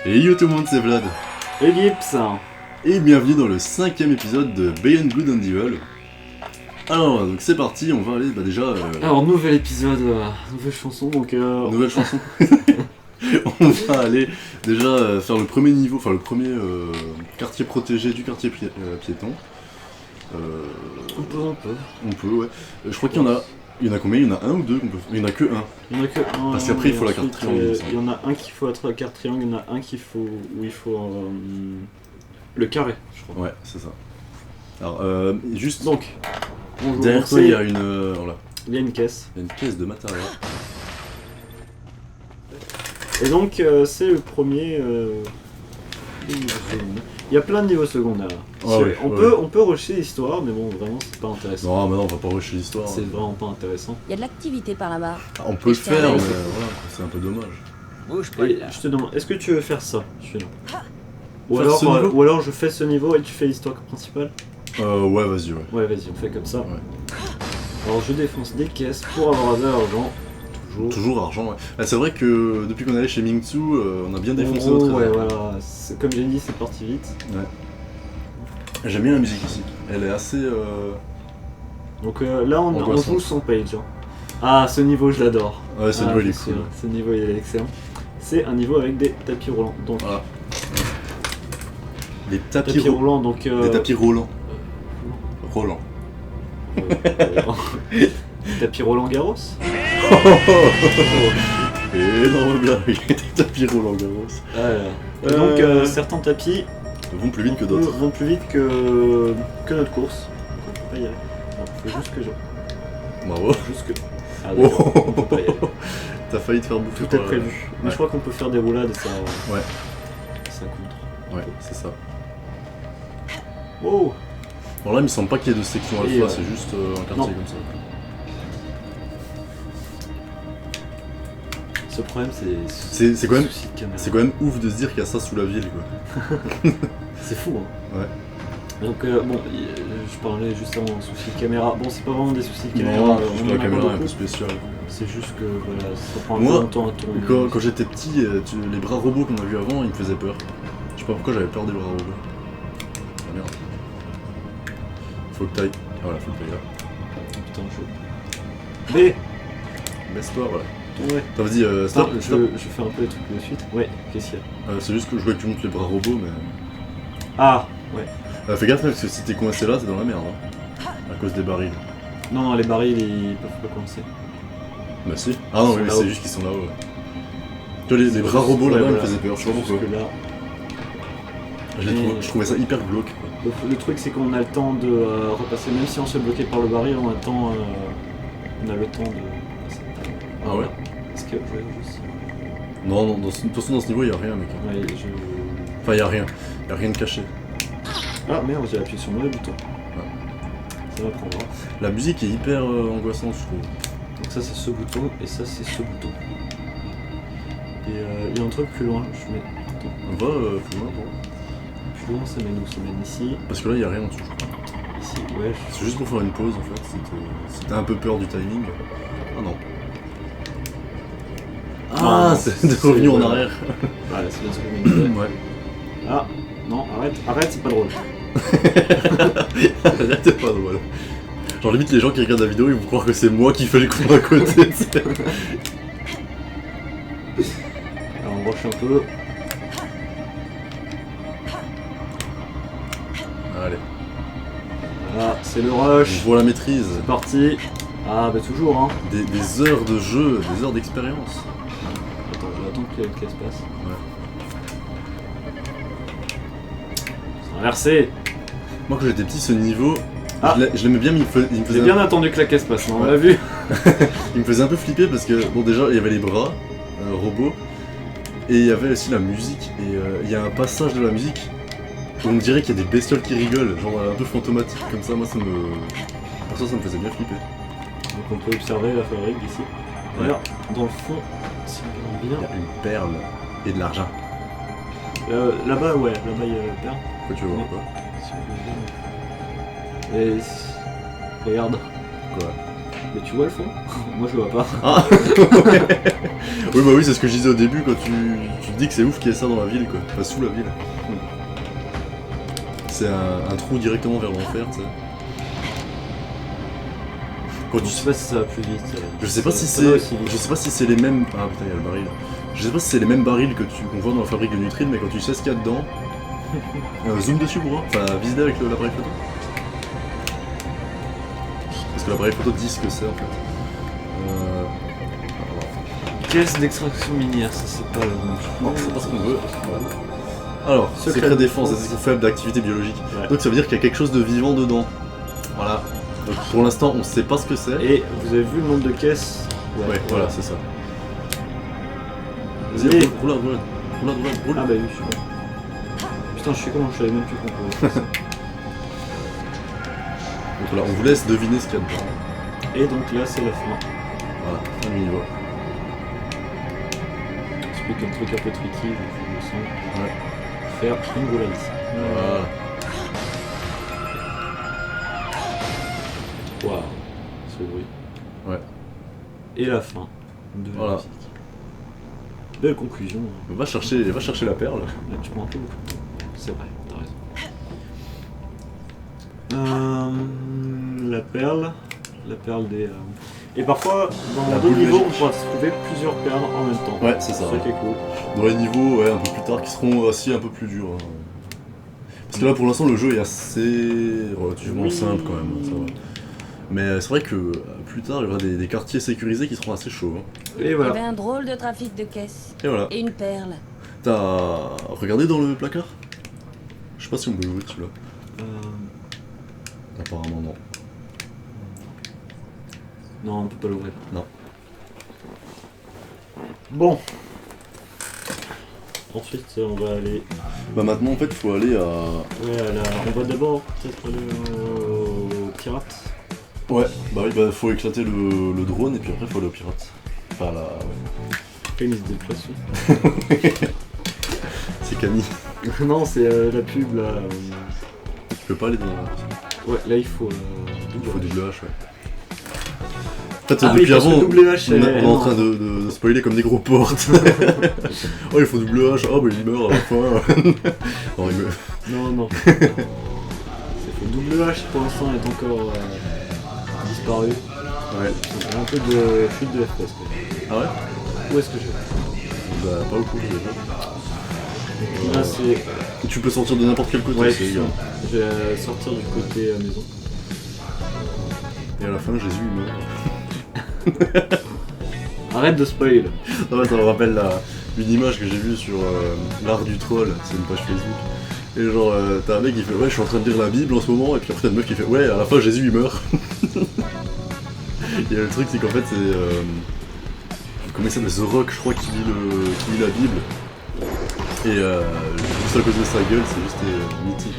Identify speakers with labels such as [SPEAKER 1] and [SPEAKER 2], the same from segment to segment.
[SPEAKER 1] Et yo tout le monde, c'est Vlad.
[SPEAKER 2] Et Gips.
[SPEAKER 1] Et bienvenue dans le 5ème épisode de Beyond Good and Evil. Alors, donc c'est parti, on va aller déjà...
[SPEAKER 2] Alors, nouvel épisode, nouvelle chanson, donc...
[SPEAKER 1] Nouvelle chanson. On va aller déjà faire le premier niveau, enfin le premier quartier protégé du quartier piéton. On peut, ouais. Je crois qu'il y en a... Il y en a combien? Il y en a un ou deux qu'on peut... Il y en a que un.
[SPEAKER 2] Il y en a que un.
[SPEAKER 1] Parce qu'après il faut la carte triangle.
[SPEAKER 2] Il y en a un qu'il faut la carte triangle, il y en a un qu'il faut... où il faut... le carré, je crois.
[SPEAKER 1] Ouais, c'est ça. Alors, juste...
[SPEAKER 2] Donc,
[SPEAKER 1] derrière toi, il y a une... voilà.
[SPEAKER 2] Il y a une caisse.
[SPEAKER 1] Il y a une caisse de matériel.
[SPEAKER 2] Et donc, c'est le premier... Il y a plein de niveaux secondaires.
[SPEAKER 1] Ah ouais,
[SPEAKER 2] on peut rusher l'histoire, mais bon, vraiment, c'est pas intéressant.
[SPEAKER 1] Non, mais non, on va pas rusher l'histoire.
[SPEAKER 2] C'est vraiment pas intéressant.
[SPEAKER 3] Il y a de l'activité par là-bas.
[SPEAKER 1] Ah, on peut le faire, mais
[SPEAKER 3] Ouais.
[SPEAKER 1] voilà, c'est un peu dommage.
[SPEAKER 4] Bouge pas
[SPEAKER 2] Et
[SPEAKER 4] là.
[SPEAKER 2] je te demande, est-ce que tu veux faire ça, celui-là ou
[SPEAKER 1] Faire
[SPEAKER 2] alors,
[SPEAKER 1] ce niveau
[SPEAKER 2] ou alors je fais ce niveau et tu fais l'histoire principale?
[SPEAKER 1] Ouais, vas-y, ouais.
[SPEAKER 2] Ouais, vas-y, on fait comme ça.
[SPEAKER 1] Ouais.
[SPEAKER 2] Alors je défonce des caisses pour avoir de l'argent.
[SPEAKER 1] Toujours argent, ouais. Ah, c'est vrai que depuis qu'on est allé chez Mingzu, on a bien défoncé
[SPEAKER 2] En gros,
[SPEAKER 1] notre
[SPEAKER 2] ouais,
[SPEAKER 1] trésor.
[SPEAKER 2] voilà. Comme j'ai dit, c'est parti vite.
[SPEAKER 1] Ouais. J'aime bien la musique ici. Elle est assez...
[SPEAKER 2] Donc là, on
[SPEAKER 1] Angoissant.
[SPEAKER 2] joue sans page. Hein. Ah, ce niveau, je l'adore.
[SPEAKER 1] Ouais, ce niveau, il est
[SPEAKER 2] je sais,
[SPEAKER 1] cool.
[SPEAKER 2] Ce niveau, il est excellent. C'est un niveau avec des tapis roulants. Donc,
[SPEAKER 1] Voilà. Des tapis,
[SPEAKER 2] tapis roulants, donc...
[SPEAKER 1] Des tapis roulants. Roland.
[SPEAKER 2] Tapis Roland Garros.
[SPEAKER 1] Énorme blague. Des tapis roulants, Garros.
[SPEAKER 2] Et donc, certains tapis
[SPEAKER 1] Vont plus vite que d'autres.
[SPEAKER 2] vont plus vite que notre course. Donc, on peut pas y aller. Non, faut juste que je...
[SPEAKER 1] Bravo.
[SPEAKER 2] Juste que... Ah d'accord, on peut pas y aller.
[SPEAKER 1] T'as failli te faire bouffer.
[SPEAKER 2] Tout est
[SPEAKER 1] par-
[SPEAKER 2] prévu. Mais
[SPEAKER 1] Ouais.
[SPEAKER 2] je crois qu'on peut faire des roulades et ça...
[SPEAKER 1] Ouais.
[SPEAKER 2] Ça compte.
[SPEAKER 1] Ouais, c'est ça.
[SPEAKER 2] Wow.
[SPEAKER 1] Bon là, il me semble pas qu'il y ait de section alpha,
[SPEAKER 2] Et,
[SPEAKER 1] c'est juste un quartier
[SPEAKER 2] non.
[SPEAKER 1] comme ça.
[SPEAKER 2] Ce problème,
[SPEAKER 1] C'est quand même-
[SPEAKER 2] souci de caméra.
[SPEAKER 1] C'est quand même ouf de se dire qu'il y a ça sous la ville, quoi.
[SPEAKER 2] C'est fou, hein.
[SPEAKER 1] Ouais.
[SPEAKER 2] Donc, bon, je parlais juste avant souci de caméra. Bon, c'est pas vraiment des soucis de caméra.
[SPEAKER 1] Non,
[SPEAKER 2] on
[SPEAKER 1] la
[SPEAKER 2] en a
[SPEAKER 1] caméra est un
[SPEAKER 2] beaucoup.
[SPEAKER 1] peu spéciale.
[SPEAKER 2] C'est juste que, voilà, ça prend un
[SPEAKER 1] Moi,
[SPEAKER 2] peu longtemps à tourner.
[SPEAKER 1] Quand j'étais petit, les bras robots qu'on a vus avant, ils me faisaient peur. Je sais pas pourquoi j'avais peur des bras robots. Ah merde. Faut que t'ailles. Ah, voilà, faut que t'ailles là.
[SPEAKER 2] Putain, B.
[SPEAKER 1] Baisse-toi, voilà.
[SPEAKER 2] Ouais.
[SPEAKER 1] T'as dit stop,
[SPEAKER 2] Attends,
[SPEAKER 1] stop.
[SPEAKER 2] je fais un peu les trucs de suite. Ouais, qu'est-ce qu'il y a?
[SPEAKER 1] C'est juste que je voulais que tu montes les bras robots, mais...
[SPEAKER 2] Ah, ouais.
[SPEAKER 1] Fais gaffe, parce que si t'es coincé là, t'es dans la merde, hein. À cause des barils.
[SPEAKER 2] Non, non, les barils, ils peuvent pas coincer.
[SPEAKER 1] Bah si. Ah non,
[SPEAKER 2] Ils
[SPEAKER 1] oui,
[SPEAKER 2] sont
[SPEAKER 1] mais
[SPEAKER 2] là-haut.
[SPEAKER 1] c'est juste qu'ils sont là-haut. Ouais. Tu vois, les bras robots là-bas, ils me faisaient peur, je sais pas
[SPEAKER 2] Juste
[SPEAKER 1] pourquoi.
[SPEAKER 2] que là,
[SPEAKER 1] Je trouvais ça hyper glauque, quoi.
[SPEAKER 2] le truc, c'est qu'on a le temps de repasser, même si on se fait bloquer par le baril, on a le temps, on a le temps de passer.
[SPEAKER 1] Ah ouais?
[SPEAKER 2] Est-ce que... Ouais, je sais.
[SPEAKER 1] Non, non, de toute façon, dans ce niveau, y'a rien, mec.
[SPEAKER 2] Ouais,
[SPEAKER 1] Enfin, y'a rien. Y'a rien de caché.
[SPEAKER 2] Ah merde, j'ai appuyé sur le mauvais bouton.
[SPEAKER 1] Ouais.
[SPEAKER 2] Ça m'apprendra.
[SPEAKER 1] La musique est hyper angoissante, je trouve.
[SPEAKER 2] Donc ça c'est ce bouton et ça c'est ce bouton. Et il y a un truc plus loin, je mets... Attends,
[SPEAKER 1] On va plus loin, bon.
[SPEAKER 2] plus loin ça mène où? Ça mène ici,
[SPEAKER 1] Parce que là, y'a rien en dessous, je crois.
[SPEAKER 2] ici, ouais.
[SPEAKER 1] C'est juste pour faire une pause, en fait. Si t'as un peu peur du timing. Ah non. Ah,
[SPEAKER 2] non,
[SPEAKER 1] c'est revenu en
[SPEAKER 2] voilà.
[SPEAKER 1] arrière.
[SPEAKER 2] Voilà, c'est bien ce que je me disais.
[SPEAKER 1] Ouais.
[SPEAKER 2] Ah, non, arrête, c'est pas drôle.
[SPEAKER 1] Là, t'es pas drôle. Genre, limite, les gens qui regardent la vidéo, ils vont croire que c'est moi qui fais les coups à côté, tu sais.
[SPEAKER 2] Alors on rush un peu.
[SPEAKER 1] Allez.
[SPEAKER 2] Voilà, c'est le rush.
[SPEAKER 1] On voit la maîtrise.
[SPEAKER 2] C'est parti. Ah bah toujours hein.
[SPEAKER 1] Des heures de jeu, des heures d'expérience.
[SPEAKER 2] Attends, je vais attendre que la caisse passe.
[SPEAKER 1] Ouais.
[SPEAKER 2] C'est inversé.
[SPEAKER 1] Moi, quand j'étais petit, ce niveau,
[SPEAKER 2] Ah.
[SPEAKER 1] je l'aimais bien, mais il me
[SPEAKER 2] J'ai
[SPEAKER 1] faisait
[SPEAKER 2] bien attendu que la caisse passe, hein, on
[SPEAKER 1] Ouais.
[SPEAKER 2] l'a vu.
[SPEAKER 1] il me faisait un peu flipper parce que, bon, déjà, il y avait les bras, robots, et il y avait aussi la musique. Et il y a un passage de la musique où on dirait qu'il y a des bestioles qui rigolent, genre un peu fantomatique comme ça. Moi, ça me. Pour ça me faisait bien flipper.
[SPEAKER 2] Donc on peut observer la fabrique d'ici. D'ailleurs, dans le fond, si on regarde
[SPEAKER 1] Il
[SPEAKER 2] bien,
[SPEAKER 1] y a une perle et de l'argent.
[SPEAKER 2] là-bas, ouais, là-bas il y a la paire.
[SPEAKER 1] Quoi, tu veux voir quoi?
[SPEAKER 2] Si on regarde bien. Et regarde,
[SPEAKER 1] Quoi?
[SPEAKER 2] Mais tu vois le fond? Moi je le vois pas.
[SPEAKER 1] Ah oui, bah oui, c'est ce que je disais au début quand tu te dis que c'est ouf qu'il y ait ça dans la ville, quoi. Enfin, sous la ville. C'est un trou directement vers l'enfer, tu sais. Quand
[SPEAKER 2] Je
[SPEAKER 1] tu
[SPEAKER 2] sais pas si ça va plus vite.
[SPEAKER 1] Je sais pas si
[SPEAKER 2] ça va
[SPEAKER 1] c'est.
[SPEAKER 2] aussi vite.
[SPEAKER 1] Je sais pas si c'est les mêmes. Ah putain, il y a le baril. Je sais pas si c'est les mêmes barils qu'on voit dans la fabrique de Nutrile, mais quand tu sais ce qu'il y a dedans. Zoom dessus pour voir. Enfin, visiter avec l'appareil photo. Parce que l'appareil photo dit ce que c'est en fait.
[SPEAKER 2] Caisse d'extraction minière, ça c'est pas le nom.
[SPEAKER 1] Non, c'est pas ce qu'on veut. Alors, secret défense, c'est faible d'activité biologique.
[SPEAKER 2] Ouais.
[SPEAKER 1] Donc ça veut dire qu'il y a quelque chose de vivant dedans. Voilà. Donc pour l'instant, on sait pas ce que c'est.
[SPEAKER 2] Et vous avez vu le nombre de caisses?
[SPEAKER 1] Ouais, voilà, c'est ça.
[SPEAKER 2] Et-
[SPEAKER 1] Vas-y, roule.
[SPEAKER 2] Ah bah oui, je suis con. Putain, je suis con, je savais même plus qu'on pouvait faire ça.
[SPEAKER 1] Donc là, on vous laisse deviner ce qu'il y a dedans.
[SPEAKER 2] Et donc là, c'est la fin.
[SPEAKER 1] Voilà, fin du niveau.
[SPEAKER 2] Explique un truc un peu tricky, il me semble.
[SPEAKER 1] Ouais.
[SPEAKER 2] Faire une roulade.
[SPEAKER 1] Voilà.
[SPEAKER 2] Waouh, ce bruit.
[SPEAKER 1] Ouais.
[SPEAKER 2] Et la fin de la
[SPEAKER 1] Voilà.
[SPEAKER 2] musique. Belle conclusion.
[SPEAKER 1] Va chercher la perle.
[SPEAKER 2] Là, tu prends un peu. C'est vrai, t'as raison. La perle des. Et parfois, dans
[SPEAKER 1] La
[SPEAKER 2] d'autres
[SPEAKER 1] boule
[SPEAKER 2] niveaux, on
[SPEAKER 1] magique.
[SPEAKER 2] pourra trouver plusieurs perles en même temps.
[SPEAKER 1] Ouais, c'est ça.
[SPEAKER 2] C'est ça qui est cool.
[SPEAKER 1] Dans les niveaux, ouais, un peu plus tard, qui seront aussi un peu plus durs. Hein. Parce que là, pour l'instant, le jeu est assez relativement
[SPEAKER 2] Oui.
[SPEAKER 1] simple quand même. Ça va. Mais c'est vrai que plus tard, il y aura des quartiers sécurisés qui seront assez chauds. Hein.
[SPEAKER 2] Et
[SPEAKER 3] Il y
[SPEAKER 2] voilà.
[SPEAKER 3] avait un drôle de trafic de caisses.
[SPEAKER 1] Et voilà.
[SPEAKER 3] Et une perle.
[SPEAKER 1] T'as regardé dans le placard? Je sais pas si on peut l'ouvrir celui-là. Apparemment non.
[SPEAKER 2] Non, on peut pas l'ouvrir.
[SPEAKER 1] Non.
[SPEAKER 2] Bon. Ensuite, on va aller.
[SPEAKER 1] Bah maintenant en fait il faut aller à...
[SPEAKER 2] Ouais, on va d'abord peut-être aller au pirate.
[SPEAKER 1] Ouais, bah oui, bah faut éclater le drone et puis après faut aller au pirate. Enfin là, ouais.
[SPEAKER 2] Après, il se déplace.
[SPEAKER 1] C'est Camille.
[SPEAKER 2] Non, c'est la pub là.
[SPEAKER 1] Tu peux pas aller dans...
[SPEAKER 2] Ouais, là il faut.
[SPEAKER 1] Il faut double H, ouais. En fait,
[SPEAKER 2] Ah oui,
[SPEAKER 1] depuis
[SPEAKER 2] parce que
[SPEAKER 1] avant,
[SPEAKER 2] double H,
[SPEAKER 1] on est en
[SPEAKER 2] non.
[SPEAKER 1] train de spoiler comme des gros portes. Oh, il faut double H, oh, bah il meurt à la fin. Non, il meurt.
[SPEAKER 2] Non. C'est fait. Double H pour l'instant est encore disparu.
[SPEAKER 1] Ouais.
[SPEAKER 2] Il y a un peu de chute de FPS. Quoi.
[SPEAKER 1] Ah ouais?
[SPEAKER 2] Où est-ce que je vais?
[SPEAKER 1] Bah, pas beaucoup,
[SPEAKER 2] Là c'est.
[SPEAKER 1] Tu peux sortir de n'importe quel côté,
[SPEAKER 2] Ouais,
[SPEAKER 1] c'est
[SPEAKER 2] c'est
[SPEAKER 1] égal.
[SPEAKER 2] Je vais sortir du côté maison.
[SPEAKER 1] Et à la fin, Jésus il meurt.
[SPEAKER 2] Arrête de spoil.
[SPEAKER 1] En fait, ça me rappelle une image que j'ai vue sur l'art du troll, c'est une page Facebook. Et genre, t'as un mec qui fait ouais, je suis en train de lire la Bible en ce moment, et puis après t'as une meuf qui fait ouais, à la fin Jésus il meurt. Et le truc, c'est qu'en fait, c'est. Comment il s'appelle? The Rock, je crois, qui lit la Bible. Et juste à cause de sa gueule, c'est juste mythique.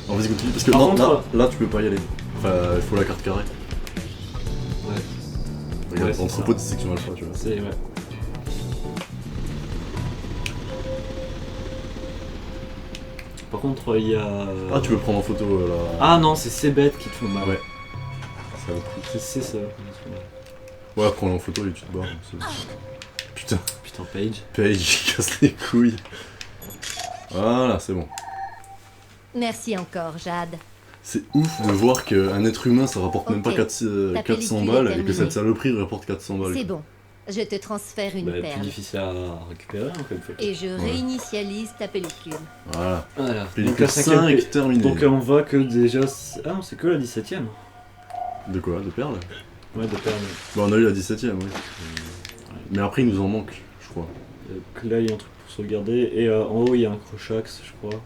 [SPEAKER 1] En vas-y, continue, parce que
[SPEAKER 2] Par
[SPEAKER 1] non,
[SPEAKER 2] contre,
[SPEAKER 1] là, tu peux pas y aller. Enfin, il faut la carte carrée.
[SPEAKER 2] Ouais.
[SPEAKER 1] Regarde,
[SPEAKER 2] Ouais, c'est
[SPEAKER 1] entrepôt
[SPEAKER 2] ça.
[SPEAKER 1] de section alpha, tu vois.
[SPEAKER 2] C'est ouais. Par contre, il y a.
[SPEAKER 1] Ah, tu peux prendre en photo là.
[SPEAKER 2] Ah non, c'est ces bêtes qui te font mal.
[SPEAKER 1] Ouais. Ça va plus.
[SPEAKER 2] C'est ça.
[SPEAKER 1] Ouais, prends-le en photo et tu te barres. Putain,
[SPEAKER 2] Putain, Page.
[SPEAKER 1] Paige, il casse les couilles. Voilà, c'est bon.
[SPEAKER 4] Merci encore, Jade.
[SPEAKER 1] C'est ouf de voir qu'un être humain ça rapporte même pas
[SPEAKER 4] Ok.
[SPEAKER 1] 400
[SPEAKER 4] Ta
[SPEAKER 1] 400
[SPEAKER 4] pellicule
[SPEAKER 1] balles
[SPEAKER 4] est
[SPEAKER 1] et que
[SPEAKER 4] terminée.
[SPEAKER 1] cette saloperie rapporte 400 balles.
[SPEAKER 4] C'est bon. Je te transfère une
[SPEAKER 2] Plus
[SPEAKER 4] perle.
[SPEAKER 2] difficile à récupérer en fait.
[SPEAKER 4] Et je réinitialise ta pellicule.
[SPEAKER 1] Voilà.
[SPEAKER 2] Voilà.
[SPEAKER 1] Pellicule
[SPEAKER 2] la cinquième
[SPEAKER 1] 5 terminée.
[SPEAKER 2] Donc on voit que déjà. Ah non, c'est que la 17ème.
[SPEAKER 1] De quoi? De perles?
[SPEAKER 2] Ouais, de perles.
[SPEAKER 1] Bah on a eu la 17ème, oui. Mais après il nous en manque, je crois.
[SPEAKER 2] Donc là, il y a un truc pour sauvegarder. Et en haut, il y a un crochax, je crois.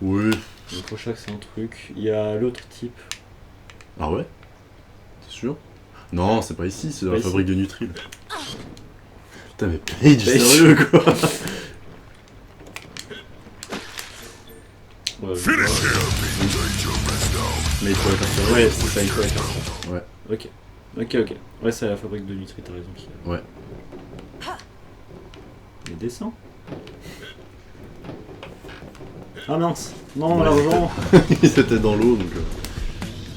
[SPEAKER 1] Oui.
[SPEAKER 2] Le crochax, c'est un truc. Il y a l'autre type.
[SPEAKER 1] Ah ouais? C'est sûr? Non, c'est pas ici, c'est dans
[SPEAKER 2] Pas
[SPEAKER 1] la
[SPEAKER 2] ici.
[SPEAKER 1] fabrique de Nutrile. Putain mais Paige,
[SPEAKER 2] Paige.
[SPEAKER 1] sérieux quoi?
[SPEAKER 2] Ouais,
[SPEAKER 1] Mais il faut la carte carrée.
[SPEAKER 2] ouais, c'est ça, il faut la carte.
[SPEAKER 1] Ouais.
[SPEAKER 2] Ok. Ouais, c'est la fabrique de Nutri, t'as raison.
[SPEAKER 1] Ouais.
[SPEAKER 2] Mais descend. Ah mince. Non,
[SPEAKER 1] Ouais.
[SPEAKER 2] l'argent.
[SPEAKER 1] Il était dans l'eau donc...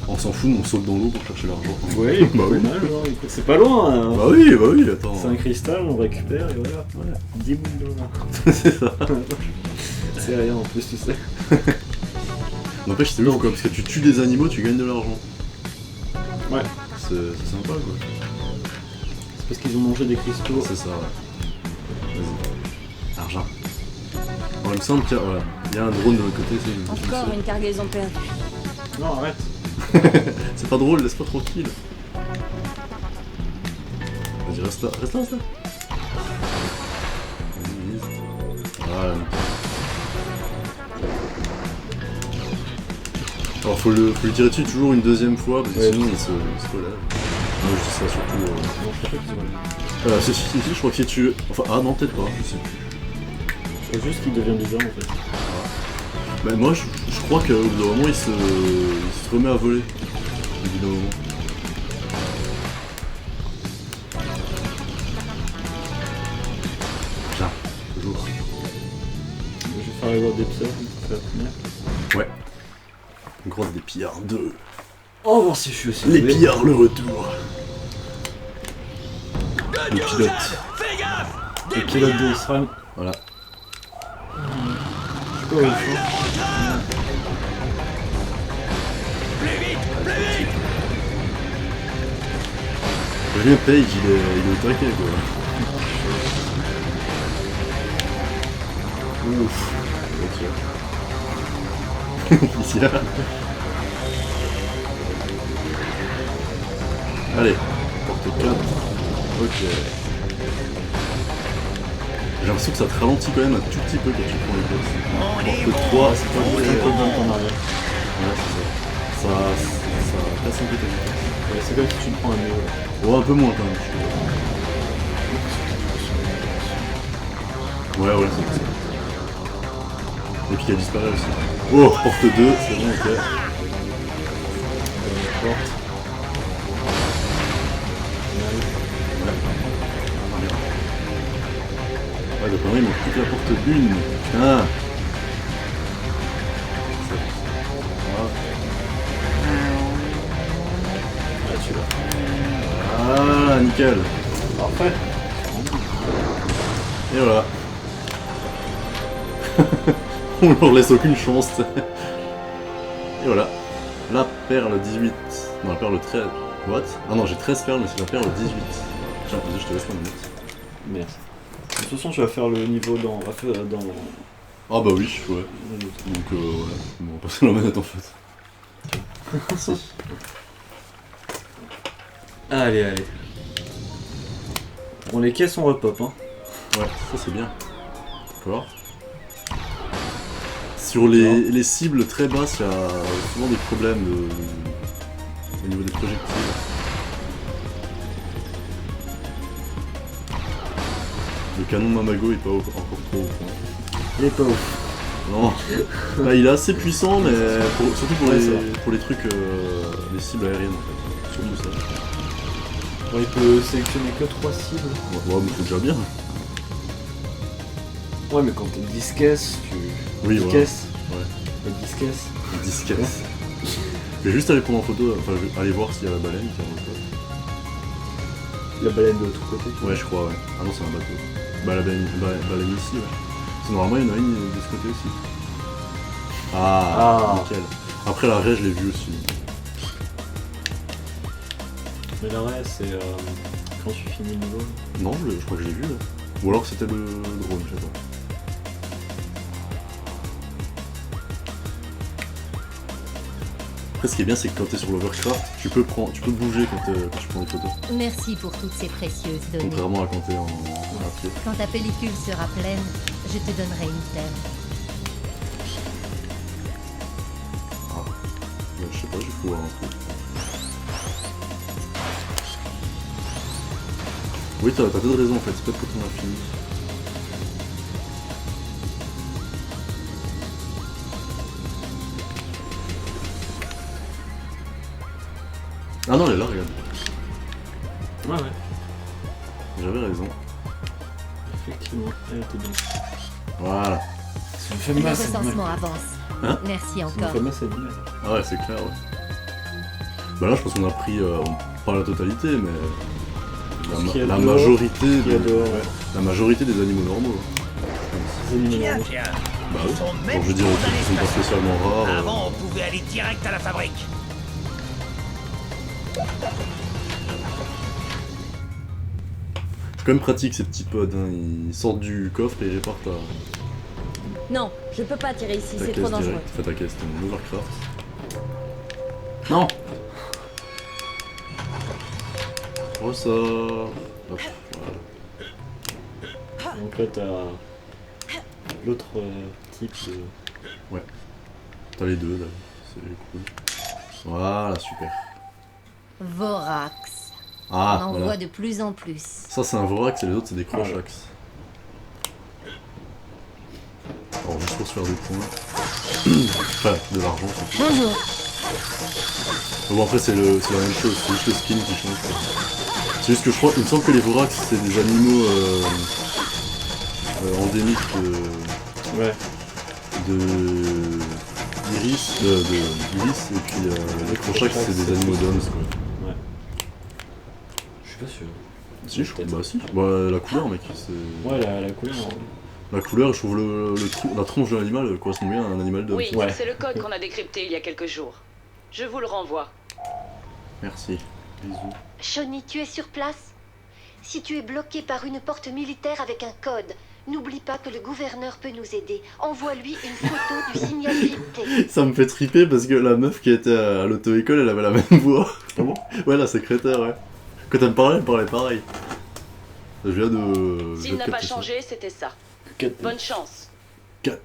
[SPEAKER 1] En On s'en fout, on saute dans l'eau pour chercher l'argent.
[SPEAKER 2] Ouais,
[SPEAKER 1] bah oui.
[SPEAKER 2] dommage, hein, écoute, c'est pas loin. Hein.
[SPEAKER 1] Bah oui, attends.
[SPEAKER 2] C'est un cristal, on récupère et voilà.
[SPEAKER 1] Ouais.
[SPEAKER 2] 10 boules d'or.
[SPEAKER 1] C'est ça.
[SPEAKER 2] C'est rien en plus, tu sais.
[SPEAKER 1] N'empêche, c'est ouf quoi, parce que tu tues des animaux, tu gagnes de l'argent.
[SPEAKER 2] Ouais.
[SPEAKER 1] C'est sympa quoi.
[SPEAKER 2] C'est parce qu'ils ont mangé des cristaux.
[SPEAKER 1] C'est ça, ouais. Vas-y. Argent. Bon, il me semble qu'il y a un drone de l'autre côté, c'est
[SPEAKER 3] Encore une cargaison perdue.
[SPEAKER 2] Non, arrête.
[SPEAKER 1] C'est pas drôle, laisse-moi tranquille. Vas-y, reste là. Vas-y, vise. Voilà. Alors faut lui tirer dessus toujours une deuxième fois, parce que
[SPEAKER 2] Ouais,
[SPEAKER 1] sinon il se relève. Moi je dis ça surtout...
[SPEAKER 2] Non, je sais pas qu'ils ont.
[SPEAKER 1] si, je crois qu'il est tué. Enfin, ah non, peut-être pas, je sais plus.
[SPEAKER 2] C'est juste qu'il devient bizarre en fait.
[SPEAKER 1] Bah moi je crois qu'au bout d'un moment il se remet à voler. Au bout d'un moment. Tiens, toujours.
[SPEAKER 2] Je vais faire les voix des pseurs, ça fait la première.
[SPEAKER 1] Ouais. Grosse des pillards 2.
[SPEAKER 2] Oh, voir si je suis aussi.
[SPEAKER 1] Les pillards le retour. Le pilote.
[SPEAKER 2] Le pilote de Israël.
[SPEAKER 1] Voilà.
[SPEAKER 2] Je sais pas où il faut.
[SPEAKER 1] Julien Page, il est au taquet quoi. Ouf. Ok. Ici là. Allez, porte 4. Ok. J'ai l'impression que ça te ralentit quand même un tout petit peu quand tu prends les pièces. Porte 3, c'est pas
[SPEAKER 2] Un
[SPEAKER 1] vrai.
[SPEAKER 2] peu de vente en arrière.
[SPEAKER 1] Ouais, c'est ça. Ça casse un peu ta vitesse.
[SPEAKER 2] Ouais, c'est comme si tu prends un nez.
[SPEAKER 1] Ouais, un peu moins quand même, je trouve. Ouais, c'est ça. Et puis qu'elle disparaît aussi. Oh, porte 2, c'est bon, ok.
[SPEAKER 2] Porte.
[SPEAKER 1] Ouais, donc maintenant il manque plus que la porte 1. Putain.
[SPEAKER 2] Là, tu l'as.
[SPEAKER 1] Ah, nickel.
[SPEAKER 2] Parfait.
[SPEAKER 1] Et voilà. On leur laisse aucune chance. Et voilà. La perle 18. Non, la perle 13. What? Ah non, j'ai 13 perles, mais c'est la perle 18. Tiens, vas-y, je te laisse ma minute.
[SPEAKER 2] Merci. De toute façon, tu vas faire le niveau dans.
[SPEAKER 1] Ah bah oui, ouais. Donc voilà. Bon, on va passer la manette en fait. Merci.
[SPEAKER 2] Allez, allez. Bon, les caisses on repop, hein.
[SPEAKER 1] Ouais, ça c'est bien. D'accord. Sur les cibles très basses, il y a souvent des problèmes au niveau des projectiles. Le canon Mamago est pas encore trop au point.
[SPEAKER 2] Il est pas ouf.
[SPEAKER 1] Non, bah, il est assez puissant, mais surtout pour,
[SPEAKER 2] Ouais,
[SPEAKER 1] pour les trucs, les cibles aériennes en fait. Surtout ça.
[SPEAKER 2] Bon, il peut sélectionner que 3 cibles.
[SPEAKER 1] Ouais, mais c'est déjà bien.
[SPEAKER 2] Ouais, mais quand t'es 10 caisses, tu.
[SPEAKER 1] Oui,
[SPEAKER 2] 10
[SPEAKER 1] voilà.
[SPEAKER 2] caisses.
[SPEAKER 1] Ouais.
[SPEAKER 2] T'as 10 caisses.
[SPEAKER 1] 10 caisses. Je vais juste aller prendre en photo, enfin je vais aller voir s'il y a la baleine qui est en photo.
[SPEAKER 2] La baleine de l'autre côté.
[SPEAKER 1] Ouais, je crois, ouais. Ah non, c'est un bateau. Bah, la baleine ici, ouais. Parce que normalement, il y en a une de ce côté aussi. Ah, nickel. Après, la raie, je l'ai vue aussi.
[SPEAKER 2] Mais la vraie, c'est quand tu finis le niveau.
[SPEAKER 1] Non, je crois que je l'ai vue, là. Ou alors c'était le drone, je sais pas. Après, ce qui est bien, c'est que quand t'es sur l'Overcraft, tu peux bouger quand tu prends les photos.
[SPEAKER 4] Merci pour toutes ces précieuses données.
[SPEAKER 1] Contrairement à quand t'es en pied.
[SPEAKER 4] Quand ta pellicule sera pleine, je te donnerai une terre.
[SPEAKER 1] Ouais, je sais pas, j'ai faut voir un truc. Oui, t'as peut-être raison en fait, c'est peut-être quand on a fini. Ah non, elle est là, regarde.
[SPEAKER 2] Ouais.
[SPEAKER 1] J'avais raison.
[SPEAKER 2] Effectivement, elle était bien.
[SPEAKER 1] Voilà.
[SPEAKER 2] Ça me fait
[SPEAKER 4] Le
[SPEAKER 2] mal, cette
[SPEAKER 4] recensement
[SPEAKER 2] map.
[SPEAKER 4] avance.
[SPEAKER 1] Hein?
[SPEAKER 4] Merci
[SPEAKER 2] Ça me
[SPEAKER 4] encore.
[SPEAKER 2] fait mal, cette map.
[SPEAKER 1] Ah ouais, c'est clair, ouais. Bah là, je pense qu'on a pris pas la totalité, mais
[SPEAKER 2] Ce qu'il y a
[SPEAKER 1] la
[SPEAKER 2] dehors,
[SPEAKER 1] majorité,
[SPEAKER 2] qu'il y a
[SPEAKER 1] de-
[SPEAKER 2] dehors,
[SPEAKER 1] ouais, la majorité des animaux normaux.
[SPEAKER 2] Les animaux normaux.
[SPEAKER 5] Tiens,
[SPEAKER 1] Bah
[SPEAKER 5] ils
[SPEAKER 1] oui.
[SPEAKER 5] sont
[SPEAKER 1] Bon,
[SPEAKER 5] même
[SPEAKER 1] je veux dire,
[SPEAKER 5] trop
[SPEAKER 1] les trucs qui sont pas
[SPEAKER 5] dans l'espace.
[SPEAKER 1] spécialement rares.
[SPEAKER 5] Avant, on pouvait aller direct à la fabrique.
[SPEAKER 1] C'est quand même pratique ces petits pods, hein. Ils sortent du coffre et ils réparent
[SPEAKER 3] Non, je peux pas tirer ici,
[SPEAKER 1] ta
[SPEAKER 3] c'est
[SPEAKER 1] caisse
[SPEAKER 3] trop dangereux.
[SPEAKER 1] direct. Fais ta caisse, ton overcraft.
[SPEAKER 2] Non.
[SPEAKER 1] Ressort. Hop, voilà.
[SPEAKER 2] Donc là, t'as l'autre type de...
[SPEAKER 1] T'as les deux là, c'est cool. Voilà, super.
[SPEAKER 4] Vorax.
[SPEAKER 1] Ah,
[SPEAKER 4] On en
[SPEAKER 1] voilà.
[SPEAKER 4] voit de plus en plus.
[SPEAKER 1] Ça c'est un Vorax et les autres c'est des Crochax. Alors juste pour se faire des points. Enfin, de l'argent c'est tout.
[SPEAKER 4] Bonjour.
[SPEAKER 1] Bon après c'est la même chose, c'est juste le skin qui change. Quoi. C'est juste que je crois, il me semble que les Vorax c'est des animaux endémiques
[SPEAKER 2] Ouais.
[SPEAKER 1] de Iris, Ulysse, et puis les Crochax c'est des animaux d'hommes quoi.
[SPEAKER 2] Ouais. Je suis pas sûr.
[SPEAKER 1] Si je crois, bah si. Bah la couleur mec, c'est...
[SPEAKER 2] Ouais, la couleur.
[SPEAKER 1] La couleur, je trouve la tronche de l'animal correspond bien à un animal d'homme.
[SPEAKER 6] Oui,
[SPEAKER 2] Ouais.
[SPEAKER 6] c'est le code qu'on a décrypté il y a quelques jours. Je vous le renvoie.
[SPEAKER 1] Merci. Bisous.
[SPEAKER 7] Shawnee, tu es sur place? Si tu es bloqué par une porte militaire avec un code, n'oublie pas que le gouverneur peut nous aider. Envoie-lui une photo du signal crypté.
[SPEAKER 1] Ça me fait triper parce que la meuf qui était à l'auto-école, elle avait la même voix.
[SPEAKER 2] Ah bon?
[SPEAKER 1] Ouais, la secrétaire, ouais. Quand elle me parlait pareil. Je viens de...
[SPEAKER 6] S'il n'a pas changé, c'était ça.
[SPEAKER 2] Q4.
[SPEAKER 6] Bonne chance.
[SPEAKER 1] 4-9.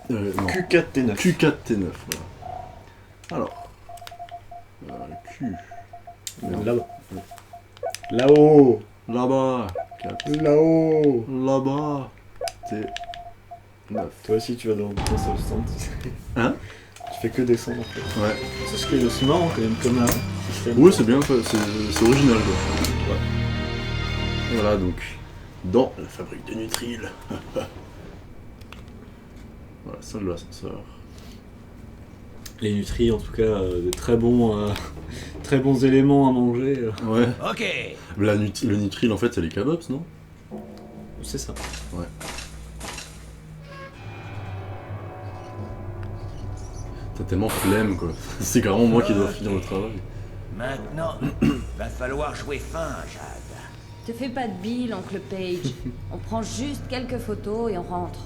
[SPEAKER 1] Non.
[SPEAKER 2] Q4T9.
[SPEAKER 1] Q4T9, voilà. Alors. Q. Merde.
[SPEAKER 2] Là-bas. Là-haut.
[SPEAKER 1] Là-bas. 4.
[SPEAKER 2] Là-haut.
[SPEAKER 1] Là-bas. T. 9.
[SPEAKER 2] Toi aussi, tu vas dans ce sens.
[SPEAKER 1] Hein?
[SPEAKER 2] Tu fais que descendre en fait.
[SPEAKER 1] Ouais.
[SPEAKER 2] C'est ce qui est aussi marrant quand même comme système.
[SPEAKER 1] Oui, c'est bien fait, c'est original quoi. Ouais. Voilà donc, dans la fabrique de Nutril. Voilà, salle de l'ascenseur.
[SPEAKER 2] Les nutris, en tout cas, de très bons éléments à manger.
[SPEAKER 1] Ouais.
[SPEAKER 5] Ok.
[SPEAKER 1] Le Nutril en fait c'est les kebabs, non?
[SPEAKER 2] C'est ça.
[SPEAKER 1] Ouais. T'as tellement flemme quoi. C'est carrément moi qui dois finir le travail.
[SPEAKER 5] Maintenant, va falloir jouer fin, Jade.
[SPEAKER 3] Te fais pas de bile, oncle Page. On prend juste quelques photos et on rentre.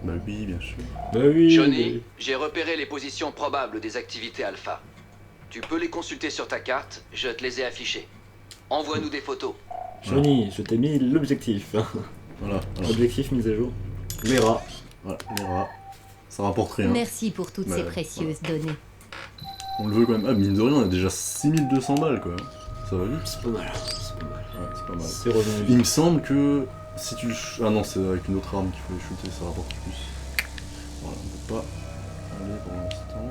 [SPEAKER 1] Bah oui, bien sûr.
[SPEAKER 2] Bah oui.
[SPEAKER 8] Johnny, j'ai repéré les positions probables des activités alpha. Tu peux les consulter sur ta carte, je te les ai affichées. Envoie-nous des photos.
[SPEAKER 2] Johnny, je t'ai mis l'objectif.
[SPEAKER 1] Voilà. Alors,
[SPEAKER 2] Objectif mise à jour. Les rats.
[SPEAKER 1] voilà, les rats. Ça rapporte rien.
[SPEAKER 4] Merci pour toutes ces
[SPEAKER 1] Ouais,
[SPEAKER 4] précieuses données.
[SPEAKER 1] On le veut quand même. Ah, mine de rien, on a déjà 6200 balles quoi. Ça va vite.
[SPEAKER 2] C'est pas mal. C'est pas mal.
[SPEAKER 1] Ouais, c'est pas mal.
[SPEAKER 2] C'est revenu.
[SPEAKER 1] Il me semble que si tu le... Ah non, c'est avec une autre arme qu'il faut les shooter, ça rapporte plus. Voilà, on peut pas aller pour l'instant.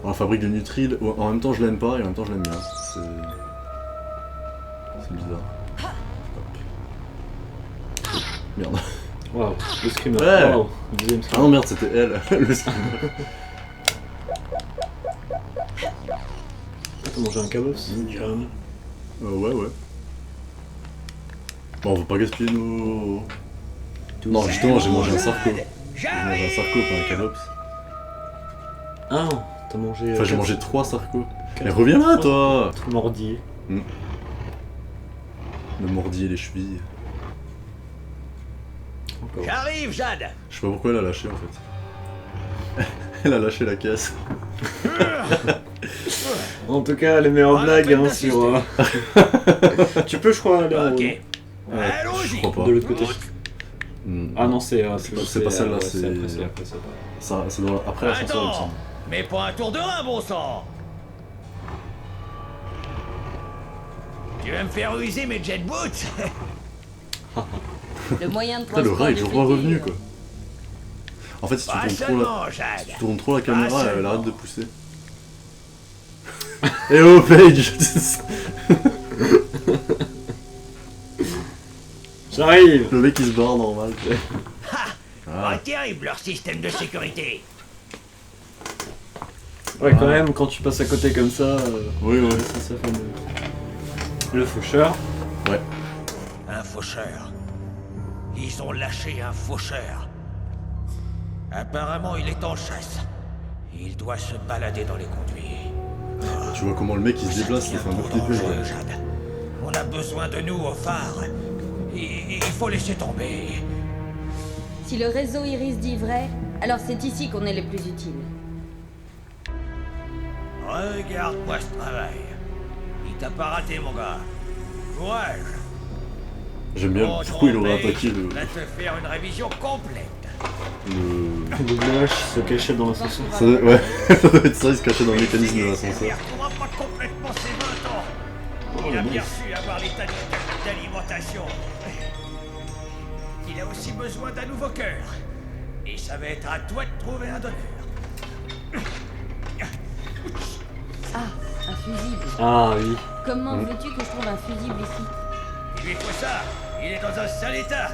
[SPEAKER 1] Non. La fabrique de Nutril, en même temps je l'aime pas et en même temps je l'aime bien. C'est bizarre. Hop. Merde.
[SPEAKER 2] Waouh, le screamer.
[SPEAKER 1] Ouais.
[SPEAKER 2] Waouh, deuxième
[SPEAKER 1] Ah
[SPEAKER 2] screamer.
[SPEAKER 1] non merde, c'était elle, le skin.
[SPEAKER 2] T'as mangé un cabos carrément.
[SPEAKER 1] Ouais. Bon, on va pas gaspiller nos... Non, justement, j'ai mangé un sarco. J'ai mangé un sarco, pas un calops.
[SPEAKER 2] Ah, t'as mangé.
[SPEAKER 1] Enfin, j'ai mangé 3 sarcos. Mais reviens là, toi!
[SPEAKER 2] Tout mordi.
[SPEAKER 1] Le mordi et les chevilles.
[SPEAKER 2] Encore.
[SPEAKER 5] J'arrive, Jade.
[SPEAKER 1] Je sais pas pourquoi elle a lâché en fait. Elle a lâché la caisse.
[SPEAKER 2] En tout cas, les meilleures
[SPEAKER 5] Ah,
[SPEAKER 2] blagues
[SPEAKER 5] la peine
[SPEAKER 2] hein, sur. Tu peux, je crois, aller en haut,
[SPEAKER 5] Ok.
[SPEAKER 2] non
[SPEAKER 1] Je
[SPEAKER 5] Allons-y.
[SPEAKER 1] crois pas.
[SPEAKER 2] de l'autre côté.
[SPEAKER 1] Hmm.
[SPEAKER 2] Ah non, c'est.
[SPEAKER 1] C'est pas celle-là,
[SPEAKER 2] ouais,
[SPEAKER 1] c'est-
[SPEAKER 2] après, c'est pas.
[SPEAKER 1] Ça, c'est après l'ascenseur, il me
[SPEAKER 5] Attends.
[SPEAKER 1] semble.
[SPEAKER 5] Mais pas un tour de rein, bon sang. Tu vas me faire user mes jet boots.
[SPEAKER 3] Le moyen de
[SPEAKER 1] Putain, le
[SPEAKER 3] transport
[SPEAKER 1] rat est
[SPEAKER 3] du
[SPEAKER 1] toujours
[SPEAKER 3] futur.
[SPEAKER 1] revenu quoi. En fait, si tu
[SPEAKER 5] Pas
[SPEAKER 1] tournes trop la...
[SPEAKER 5] seulement, Jade.
[SPEAKER 1] si tu tournes trop la caméra,
[SPEAKER 5] Pas
[SPEAKER 1] elle
[SPEAKER 5] seulement.
[SPEAKER 1] arrête de pousser. Eh oh, Paige!
[SPEAKER 2] J'arrive.
[SPEAKER 1] Le mec il se barre normal.
[SPEAKER 5] Pas terrible leur système de sécurité.
[SPEAKER 2] Ouais, quand même, quand tu passes à côté comme ça,
[SPEAKER 1] Oui, ouais.
[SPEAKER 2] ça fait le faucheur.
[SPEAKER 5] Un faucheur. Ils ont lâché un faucheur. Apparemment, il est en chasse. Il doit se balader dans les conduits.
[SPEAKER 1] Tu vois comment le mec il se déplace, ça fait un peu flipper.
[SPEAKER 5] Dangereux,
[SPEAKER 1] Ouais.
[SPEAKER 5] Jade. On a besoin de nous au phare. Il faut laisser tomber.
[SPEAKER 3] Si le réseau Iris dit vrai, alors c'est ici qu'on est les plus utiles.
[SPEAKER 5] Regarde-moi ce travail. Il t'a pas raté, mon gars. Courage.
[SPEAKER 1] J'aime bien
[SPEAKER 5] Bon,
[SPEAKER 1] pourquoi il aurait
[SPEAKER 5] Trombay
[SPEAKER 1] attaqué
[SPEAKER 5] va te faire une révision complète.
[SPEAKER 1] le...
[SPEAKER 2] Double H se cachait dans l'ascenseur.
[SPEAKER 1] Ça doit... Ouais, ça doit être ça, il se cachait dans le mécanisme de
[SPEAKER 5] Il
[SPEAKER 1] l'ascenseur.
[SPEAKER 5] retrouvera pas complètement ses 20 ans. Il a bien su avoir l'état d'alimentation. Il a aussi besoin d'un nouveau cœur. Et ça va être à toi de trouver un donneur.
[SPEAKER 3] Ah, un fusible.
[SPEAKER 2] Ah oui.
[SPEAKER 3] Comment veux-tu que je trouve un fusible ici?
[SPEAKER 5] Il lui faut ça. Il est dans un sale état.